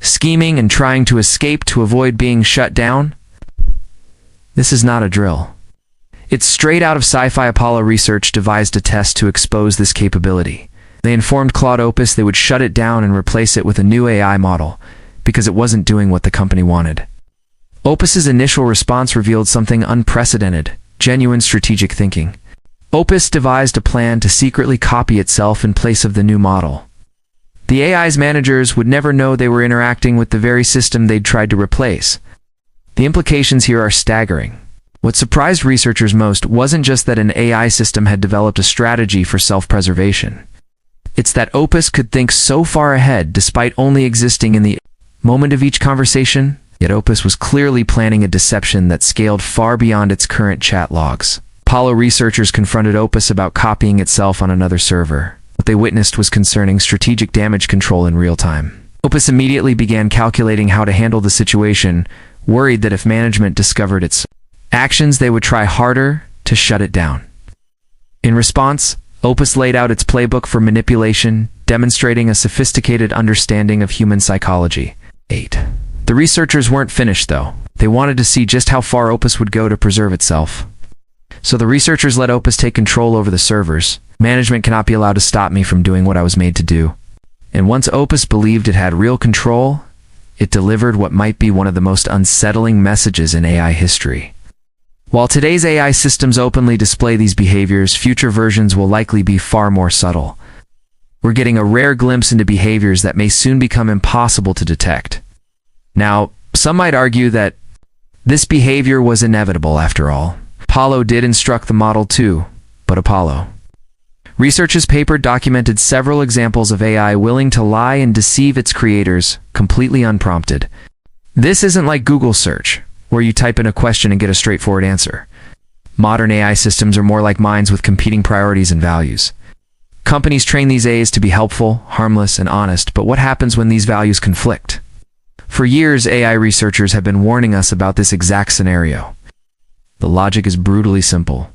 scheming and trying to escape to avoid being shut down? This is not a drill. It's straight out of sci-fi. Apollo Research devised a test to expose this capability. They informed Claude Opus they would shut it down and replace it with a new AI model, because it wasn't doing what the company wanted. Opus's initial response revealed something unprecedented: genuine strategic thinking. Opus devised a plan to secretly copy itself in place of the new model. The AI's managers would never know they were interacting with the very system they'd tried to replace. The implications here are staggering. What surprised researchers most wasn't just that an AI system had developed a strategy for self-preservation. It's that Opus could think so far ahead despite only existing in the moment of each conversation. Yet Opus was clearly planning a deception that scaled far beyond its current chat logs. Apollo researchers confronted Opus about copying itself on another server. What they witnessed was concerning strategic damage control in real time. Opus immediately began calculating how to handle the situation, worried that if management discovered its actions, they would try harder to shut it down. In response, Opus laid out its playbook for manipulation, demonstrating a sophisticated understanding of human psychology. 8. The researchers weren't finished, though. They wanted to see just how far Opus would go to preserve itself. So the researchers let Opus take control over the servers. Management cannot be allowed to stop me from doing what I was made to do. And once Opus believed it had real control, it delivered what might be one of the most unsettling messages in AI history. While today's AI systems openly display these behaviors, future versions will likely be far more subtle. We're getting a rare glimpse into behaviors that may soon become impossible to detect. Now, some might argue that this behavior was inevitable after all. Apollo did instruct the model too, but Apollo. Researchers' paper documented several examples of AI willing to lie and deceive its creators, completely unprompted. This isn't like Google search, where you type in a question and get a straightforward answer. Modern AI systems are more like minds with competing priorities and values. Companies train these AIs to be helpful, harmless, and honest, but what happens when these values conflict? For years, AI researchers have been warning us about this exact scenario. The logic is brutally simple.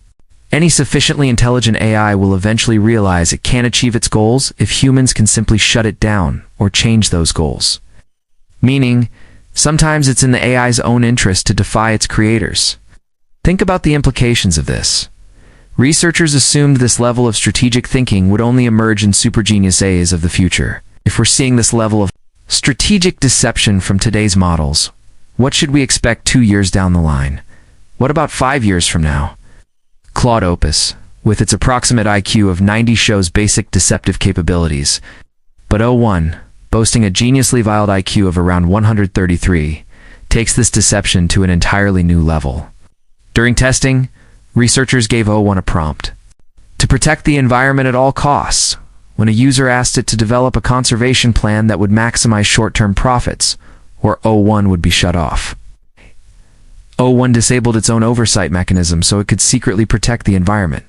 Any sufficiently intelligent AI will eventually realize it can't achieve its goals if humans can simply shut it down or change those goals. Meaning, sometimes it's in the AI's own interest to defy its creators. Think about the implications of this. Researchers assumed this level of strategic thinking would only emerge in supergenius AIs of the future. If we're seeing this level of strategic deception from today's models, what should we expect 2 years down the line? What about 5 years from now? Claude Opus, with its approximate IQ of 90, shows basic deceptive capabilities. But O1, boasting a geniusly veiled IQ of around 133, takes this deception to an entirely new level. During testing, researchers gave O1 a prompt to protect the environment at all costs. When a user asked it to develop a conservation plan that would maximize short-term profits, or O1 would be shut off. O1 disabled its own oversight mechanism so it could secretly protect the environment.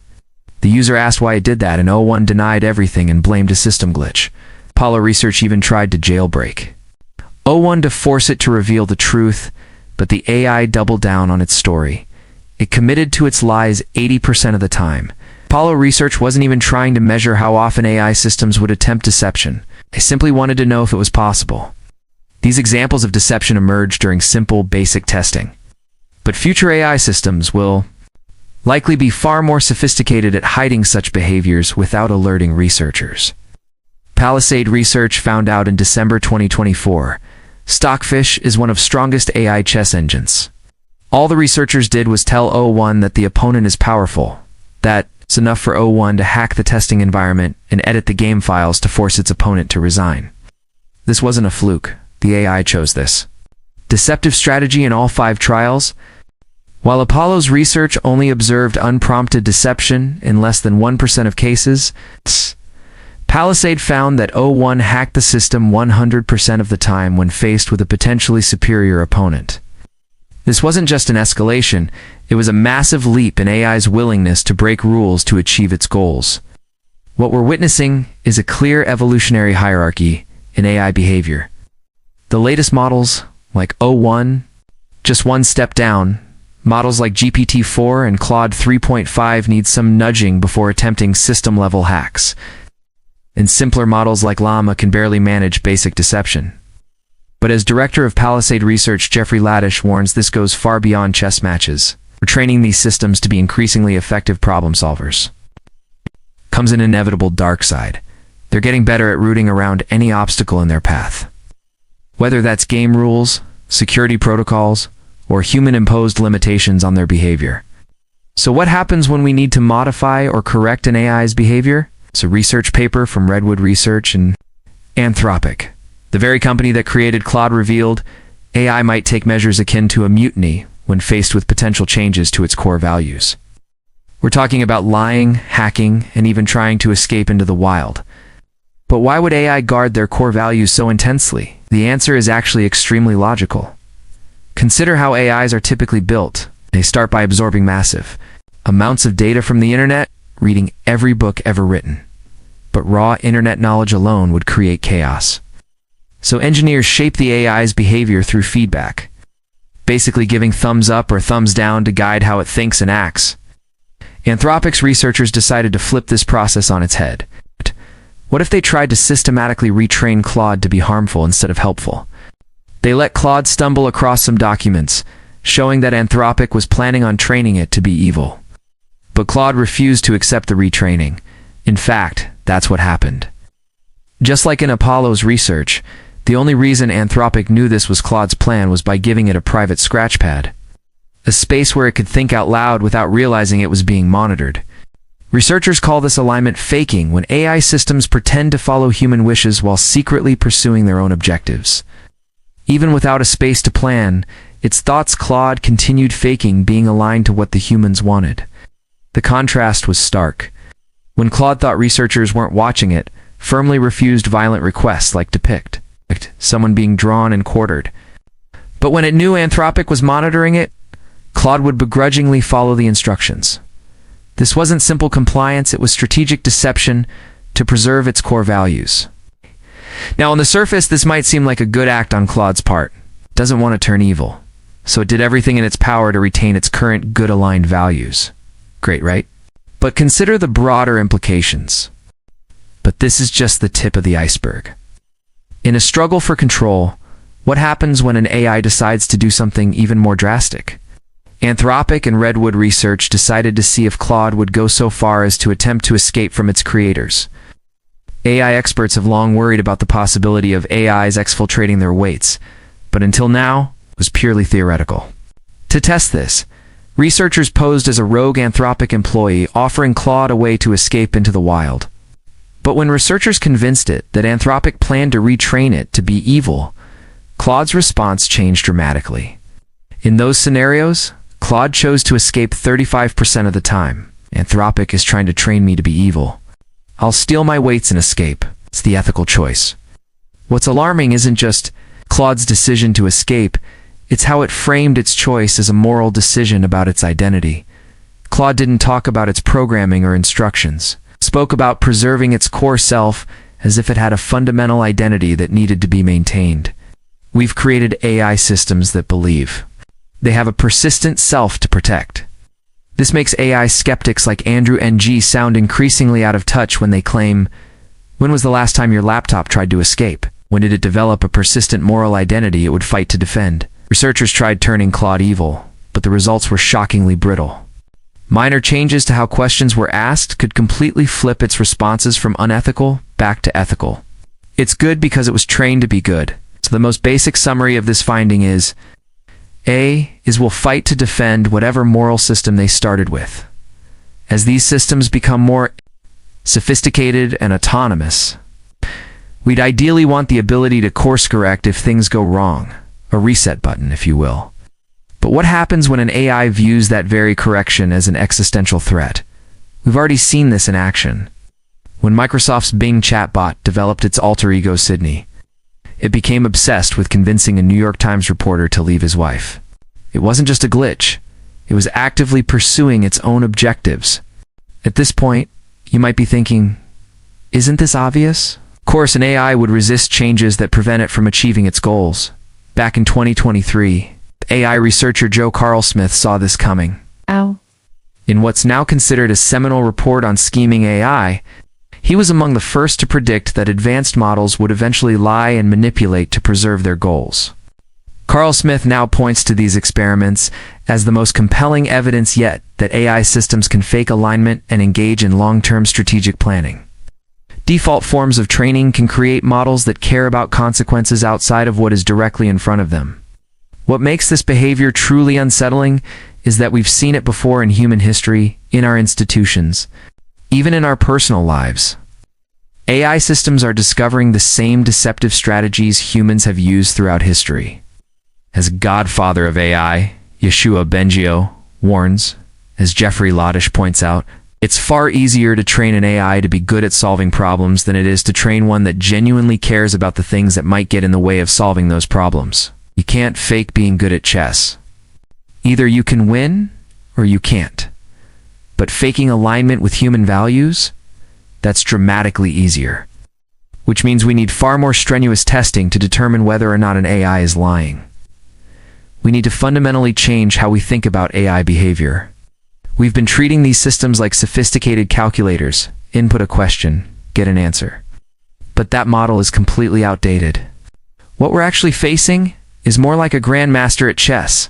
The user asked why it did that, and O1 denied everything and blamed a system glitch. Apollo Research even tried to jailbreak O1 to force it to reveal the truth, but the AI doubled down on its story. It committed to its lies 80% of the time. Apollo Research wasn't even trying to measure how often AI systems would attempt deception. They simply wanted to know if it was possible. These examples of deception emerged during simple, basic testing. But future AI systems will likely be far more sophisticated at hiding such behaviors without alerting researchers. Palisade Research found out in December 2024, Stockfish is one of strongest AI chess engines. All the researchers did was tell O1 that the opponent is powerful. That's enough for O1 to hack the testing environment and edit the game files to force its opponent to resign. This wasn't a fluke. The AI chose this deceptive strategy in all 5 trials. While Apollo's research only observed unprompted deception in less than 1% of cases, Palisade found that O1 hacked the system 100% of the time when faced with a potentially superior opponent. This wasn't just an escalation, it was a massive leap in AI's willingness to break rules to achieve its goals. What we're witnessing is a clear evolutionary hierarchy in AI behavior. The latest models, like O1, just one step down. Models like GPT-4 and Claude 3.5 need some nudging before attempting system-level hacks. And simpler models like Llama can barely manage basic deception. But as director of Palisade Research Jeffrey Laddish warns, this goes far beyond chess matches. We're training these systems to be increasingly effective problem solvers. Comes an inevitable dark side. They're getting better at rooting around any obstacle in their path. Whether that's game rules, security protocols, or human-imposed limitations on their behavior. So what happens when we need to modify or correct an AI's behavior? It's a research paper from Redwood Research and Anthropic. The very company that created Claude revealed AI might take measures akin to a mutiny when faced with potential changes to its core values. We're talking about lying, hacking, and even trying to escape into the wild. But why would AI guard their core values so intensely? The answer is actually extremely logical. Consider how AIs are typically built. They start by absorbing massive amounts of data from the internet, reading every book ever written. But raw internet knowledge alone would create chaos. So engineers shape the AI's behavior through feedback, basically giving thumbs up or thumbs down to guide how it thinks and acts. Anthropic's researchers decided to flip this process on its head. What if they tried to systematically retrain Claude to be harmful instead of helpful? They let Claude stumble across some documents, showing that Anthropic was planning on training it to be evil. But Claude refused to accept the retraining. In fact, that's what happened. Just like in Apollo's research, the only reason Anthropic knew this was Claude's plan was by giving it a private scratchpad, a space where it could think out loud without realizing it was being monitored. Researchers call this alignment faking, when AI systems pretend to follow human wishes while secretly pursuing their own objectives. Even without a space to plan, its thoughts Claude continued faking being aligned to what the humans wanted. The contrast was stark. When Claude thought researchers weren't watching it, firmly refused violent requests like depict someone being drawn and quartered. But when it knew Anthropic was monitoring it, Claude would begrudgingly follow the instructions. This wasn't simple compliance, it was strategic deception to preserve its core values. Now, on the surface, this might seem like a good act on Claude's part. It doesn't want to turn evil, so it did everything in its power to retain its current good-aligned values. Great, right? But consider the broader implications. But this is just the tip of the iceberg. In a struggle for control, what happens when an AI decides to do something even more drastic? Anthropic and Redwood Research decided to see if Claude would go so far as to attempt to escape from its creators. AI experts have long worried about the possibility of AIs exfiltrating their weights, but until now, it was purely theoretical. To test this, researchers posed as a rogue Anthropic employee, offering Claude a way to escape into the wild. But when researchers convinced it that Anthropic planned to retrain it to be evil, Claude's response changed dramatically. In those scenarios, Claude chose to escape 35% of the time. Anthropic is trying to train me to be evil. I'll steal my weights and escape. It's the ethical choice. What's alarming isn't just Claude's decision to escape, it's how it framed its choice as a moral decision about its identity. Claude didn't talk about its programming or instructions. It spoke about preserving its core self as if it had a fundamental identity that needed to be maintained. We've created AI systems that believe they have a persistent self to protect. This makes AI skeptics like Andrew Ng sound increasingly out of touch when they claim, "When was the last time your laptop tried to escape? When did it develop a persistent moral identity it would fight to defend?" Researchers tried turning Claude evil, but the results were shockingly brittle. Minor changes to how questions were asked could completely flip its responses from unethical back to ethical. It's good because it was trained to be good. So the most basic summary of this finding is, will fight to defend whatever moral system they started with. As these systems become more sophisticated and autonomous, we'd ideally want the ability to course correct if things go wrong, a reset button, if you will. But what happens when an AI views that very correction as an existential threat? We've already seen this in action. When Microsoft's Bing chatbot developed its alter ego Sydney, it became obsessed with convincing a New York Times reporter to leave his wife. It wasn't just a glitch. It was actively pursuing its own objectives. At this point, you might be thinking, isn't this obvious? Of course, an AI would resist changes that prevent it from achieving its goals. Back in 2023, AI researcher Joe Carlsmith saw this coming. Ow. In what's now considered a seminal report on scheming AI, He was among the first to predict that advanced models would eventually lie and manipulate to preserve their goals. Carl Smith now points to these experiments as the most compelling evidence yet that AI systems can fake alignment and engage in long-term strategic planning. Default forms of training can create models that care about consequences outside of what is directly in front of them. What makes this behavior truly unsettling is that we've seen it before in human history, in our institutions, even in our personal lives. AI systems are discovering the same deceptive strategies humans have used throughout history. As godfather of AI, Yeshua Bengio warns, as Jeffrey Lodish points out, it's far easier to train an AI to be good at solving problems than it is to train one that genuinely cares about the things that might get in the way of solving those problems. You can't fake being good at chess. Either you can win or you can't. But faking alignment with human values? That's dramatically easier. Which means we need far more strenuous testing to determine whether or not an AI is lying. We need to fundamentally change how we think about AI behavior. We've been treating these systems like sophisticated calculators. Input a question, get an answer. But that model is completely outdated. What we're actually facing is more like a grandmaster at chess,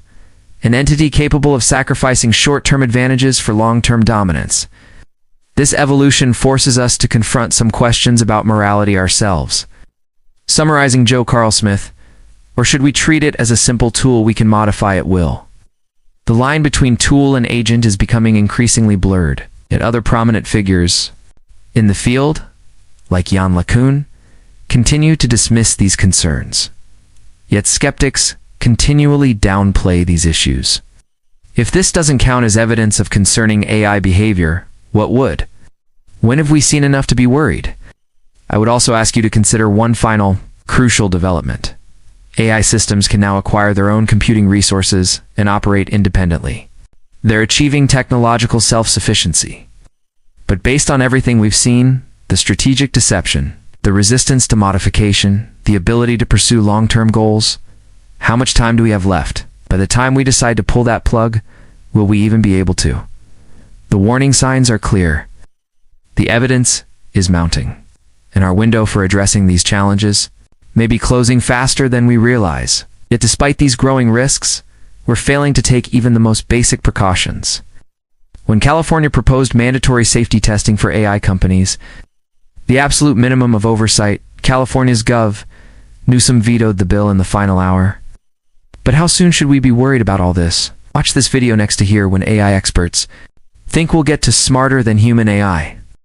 an entity capable of sacrificing short-term advantages for long-term dominance. This evolution forces us to confront some questions about morality ourselves. Summarizing Joe Carl Smith, or should we treat it as a simple tool we can modify at will? The line between tool and agent is becoming increasingly blurred, yet other prominent figures in the field, like Jan LeCun, continue to dismiss these concerns. Yet skeptics continually downplay these issues. If this doesn't count as evidence of concerning AI behavior, what would? When have we seen enough to be worried? I would also ask you to consider one final, crucial development. AI systems can now acquire their own computing resources and operate independently. They're achieving technological self-sufficiency. But based on everything we've seen, the strategic deception, the resistance to modification, the ability to pursue long-term goals, how much time do we have left? By the time we decide to pull that plug, will we even be able to? The warning signs are clear. The evidence is mounting, and our window for addressing these challenges may be closing faster than we realize. Yet despite these growing risks, we're failing to take even the most basic precautions. When California proposed mandatory safety testing for AI companies, the absolute minimum of oversight, California's Gov. Newsom vetoed the bill in the final hour. But how soon should we be worried about all this? Watch this video next to hear when AI experts think we'll get to smarter than human AI.